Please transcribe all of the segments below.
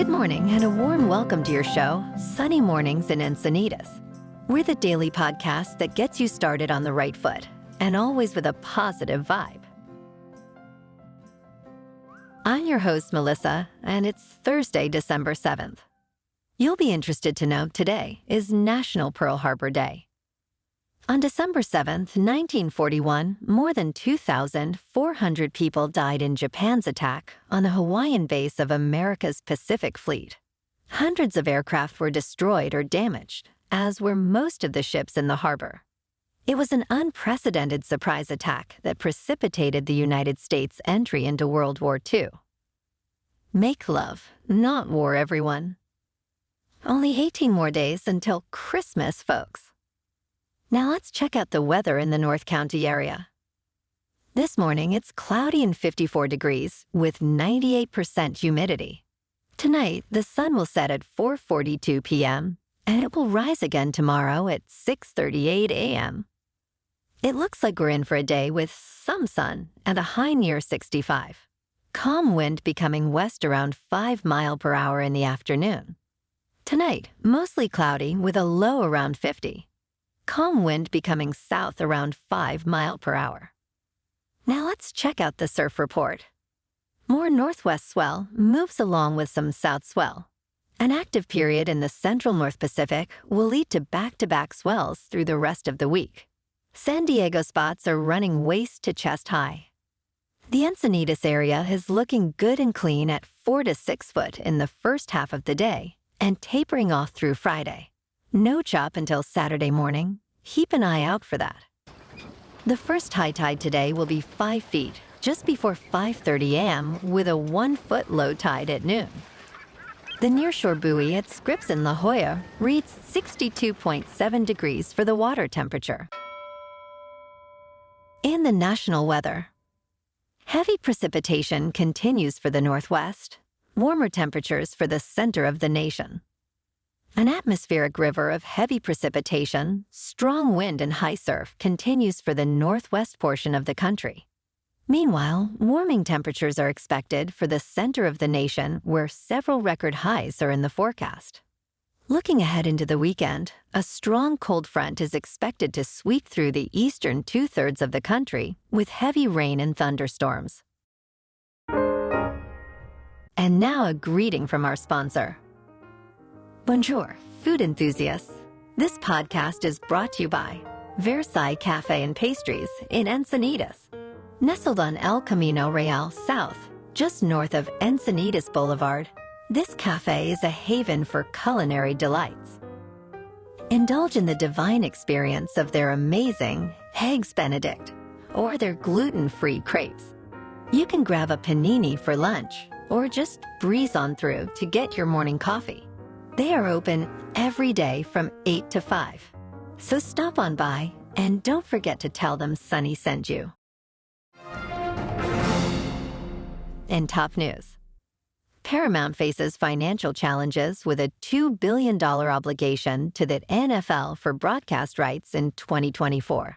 Good morning and a warm welcome to your show, Sunny Mornings in Encinitas. We're the daily podcast that gets you started on the right foot and always with a positive vibe. I'm your host, Melissa, and it's Thursday, December 7th. You'll be interested to know today is National Pearl Harbor Day. On December 7th, 1941, more than 2,400 people died in Japan's attack on the Hawaiian base of America's Pacific Fleet. Hundreds of aircraft were destroyed or damaged, as were most of the ships in the harbor. It was an unprecedented surprise attack that precipitated the United States' entry into World War II. Make love, not war, everyone. Only 18 more days until Christmas, folks. Now let's check out the weather in the North County area. This morning, it's cloudy and 54 degrees with 98% humidity. Tonight, the sun will set at 4:42 p.m., and it will rise again tomorrow at 6:38 a.m. It looks like we're in for a day with some sun and a high near 65. Calm wind becoming west around 5 miles per hour in the afternoon. Tonight, mostly cloudy with a low around 50. Calm wind becoming south around 5 miles per hour. Now let's check out the surf report. More northwest swell moves along with some south swell. An active period in the central North Pacific will lead to back-to-back swells through the rest of the week. San Diego spots are running waist to chest high. The Encinitas area is looking good and clean at 4 to 6 foot in the first half of the day and tapering off through Friday. No chop until Saturday morning. Keep an eye out for that. The first high tide today will be 5 feet, just before 5:30 a.m. with a 1 foot low tide at noon. The nearshore buoy at Scripps in La Jolla reads 62.7 degrees for the water temperature. In the national weather, heavy precipitation continues for the Northwest, warmer temperatures for the center of the nation. An atmospheric river of heavy precipitation, strong wind and high surf continues for the northwest portion of the country. Meanwhile, warming temperatures are expected for the center of the nation where several record highs are in the forecast. Looking ahead into the weekend, a strong cold front is expected to sweep through the eastern two-thirds of the country with heavy rain and thunderstorms. And now a greeting from our sponsor. Bonjour, food enthusiasts. This podcast is brought to you by Versailles Cafe and Pastries in Encinitas. Nestled on El Camino Real South, just north of Encinitas Boulevard, this cafe is a haven for culinary delights. Indulge in the divine experience of their amazing Eggs Benedict or their gluten-free crepes. You can grab a panini for lunch or just breeze on through to get your morning coffee. They are open every day from 8 to 5. So stop on by and don't forget to tell them Sunny sent you. In top news, Paramount faces financial challenges with a $2 billion obligation to the NFL for broadcast rights in 2024.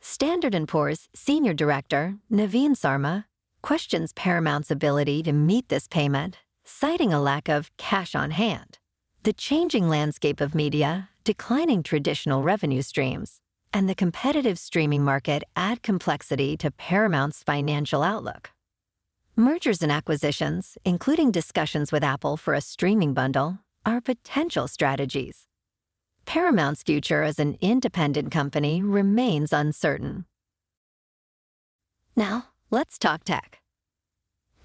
Standard & Poor's Senior Director, Naveen Sarma, questions Paramount's ability to meet this payment, citing a lack of cash on hand. The changing landscape of media, declining traditional revenue streams, and the competitive streaming market add complexity to Paramount's financial outlook. Mergers and acquisitions, including discussions with Apple for a streaming bundle, are potential strategies. Paramount's future as an independent company remains uncertain. Now, let's talk tech.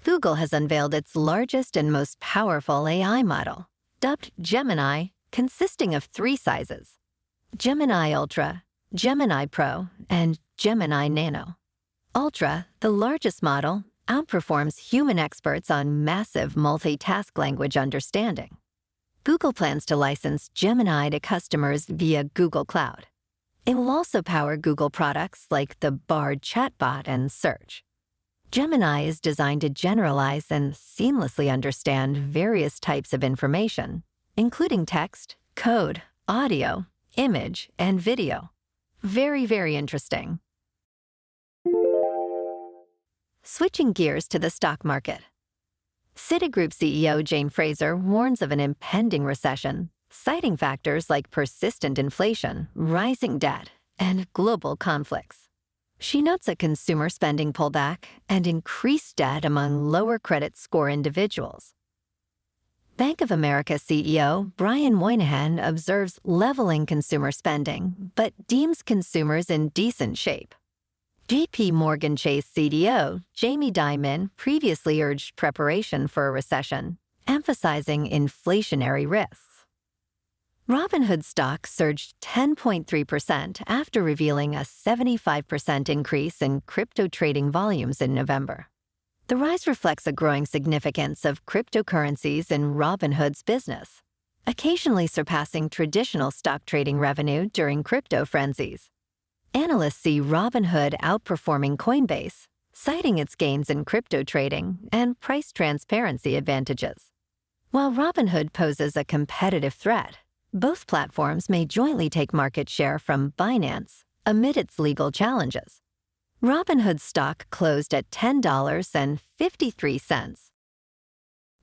Google has unveiled its largest and most powerful AI model, dubbed Gemini, consisting of 3 sizes: Gemini Ultra, Gemini Pro, and Gemini Nano. Ultra, the largest model, outperforms human experts on massive multitask language understanding. Google plans to license Gemini to customers via Google Cloud. It will also power Google products like the Bard chatbot and Search. Gemini is designed to generalize and seamlessly understand various types of information, including text, code, audio, image, and video. Very, very interesting. Switching gears to the stock market. Citigroup CEO Jane Fraser warns of an impending recession, citing factors like persistent inflation, rising debt, and global conflicts. She notes a consumer spending pullback and increased debt among lower credit score individuals. Bank of America CEO Brian Moynihan observes leveling consumer spending, but deems consumers in decent shape. J.P. Morgan Chase CDO Jamie Dimon previously urged preparation for a recession, emphasizing inflationary risks. Robinhood stock surged 10.3% after revealing a 75% increase in crypto trading volumes in November. The rise reflects a growing significance of cryptocurrencies in Robinhood's business, occasionally surpassing traditional stock trading revenue during crypto frenzies. Analysts see Robinhood outperforming Coinbase, citing its gains in crypto trading and price transparency advantages. While Robinhood poses a competitive threat, both platforms may jointly take market share from Binance amid its legal challenges. Robinhood stock closed at $10.53.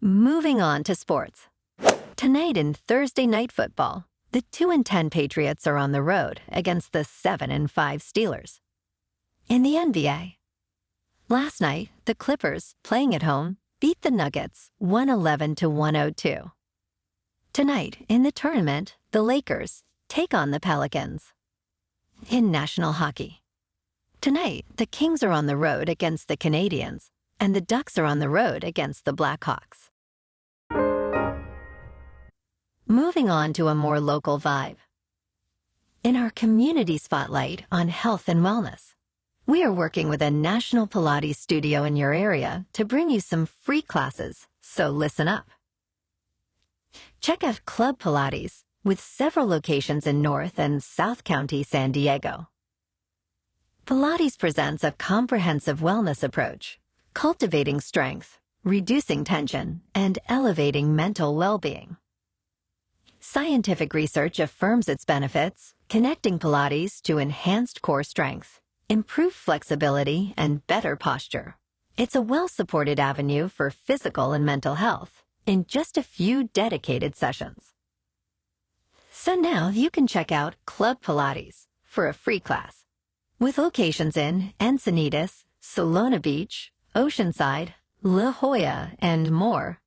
Moving on to sports. Tonight in Thursday Night Football, the 2-10 Patriots are on the road against the 7-5 Steelers. In the NBA, last night, the Clippers, playing at home, beat the Nuggets 111-102. Tonight, in the tournament, the Lakers take on the Pelicans. In national hockey, tonight, the Kings are on the road against the Canadiens, and the Ducks are on the road against the Blackhawks. Moving on to a more local vibe. In our community spotlight on health and wellness, we are working with a national Pilates studio in your area to bring you some free classes, so listen up. Check out Club Pilates, with several locations in North and South County, San Diego. Pilates presents a comprehensive wellness approach, cultivating strength, reducing tension, and elevating mental well-being. Scientific research affirms its benefits, connecting Pilates to enhanced core strength, improved flexibility, and better posture. It's a well-supported avenue for physical and mental health in just a few dedicated sessions. So now you can check out Club Pilates for a free class. With locations in Encinitas, Solana Beach, Oceanside, La Jolla, and more,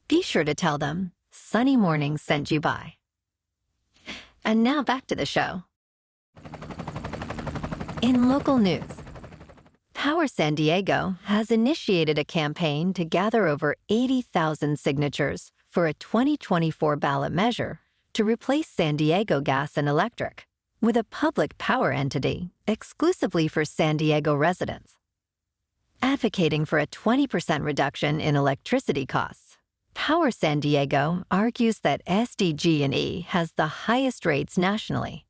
be sure to tell them Sunny Mornings sent you by. And now back to the show. In local news, Power San Diego has initiated a campaign to gather over 80,000 signatures for a 2024 ballot measure to replace San Diego Gas and Electric with a public power entity exclusively for San Diego residents. Advocating for a 20% reduction in electricity costs, Power San Diego argues that SDG&E has the highest rates nationally.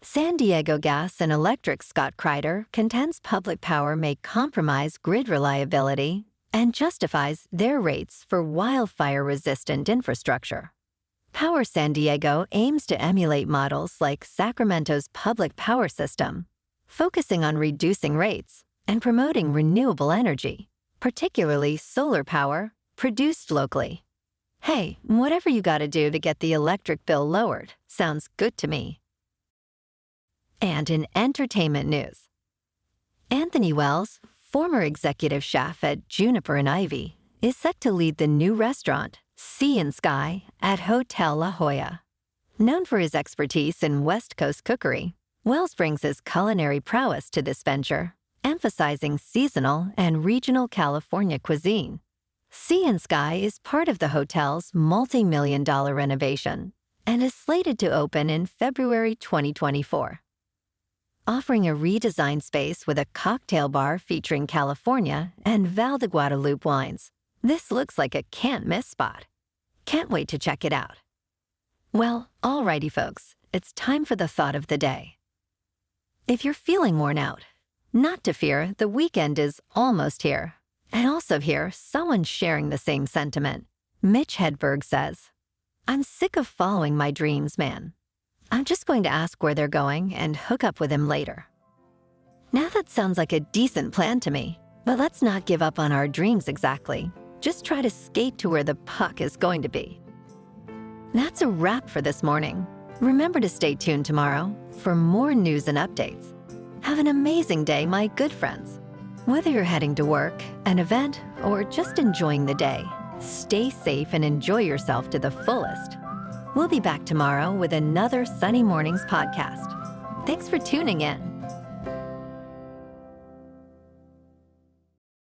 San Diego Gas and Electric Scott Kreider contends public power may compromise grid reliability and justifies their rates for wildfire-resistant infrastructure. Power San Diego aims to emulate models like Sacramento's public power system, focusing on reducing rates and promoting renewable energy, particularly solar power, produced locally. Hey, whatever you gotta do to get the electric bill lowered sounds good to me. And in entertainment news, Anthony Wells, former executive chef at Juniper and Ivy, is set to lead the new restaurant, Sea and Sky, at Hotel La Jolla. Known for his expertise in West Coast cookery, Wells brings his culinary prowess to this venture, emphasizing seasonal and regional California cuisine. Sea and Sky is part of the hotel's multi-million-dollar renovation and is slated to open in February 2024. Offering a redesigned space with a cocktail bar featuring California and Val de Guadalupe wines, this looks like a can't-miss spot. Can't wait to check it out. Well, alrighty folks, it's time for the thought of the day. If you're feeling worn out, not to fear, the weekend is almost here. And also here, someone's sharing the same sentiment. Mitch Hedberg says, "I'm sick of following my dreams, man. I'm just going to ask where they're going and hook up with him later." Now that sounds like a decent plan to me, but let's not give up on our dreams exactly. Just try to skate to where the puck is going to be. That's a wrap for this morning. Remember to stay tuned tomorrow for more news and updates. Have an amazing day, my good friends. Whether you're heading to work, an event, or just enjoying the day, stay safe and enjoy yourself to the fullest. We'll be back tomorrow with another Sunny Mornings podcast. Thanks for tuning in.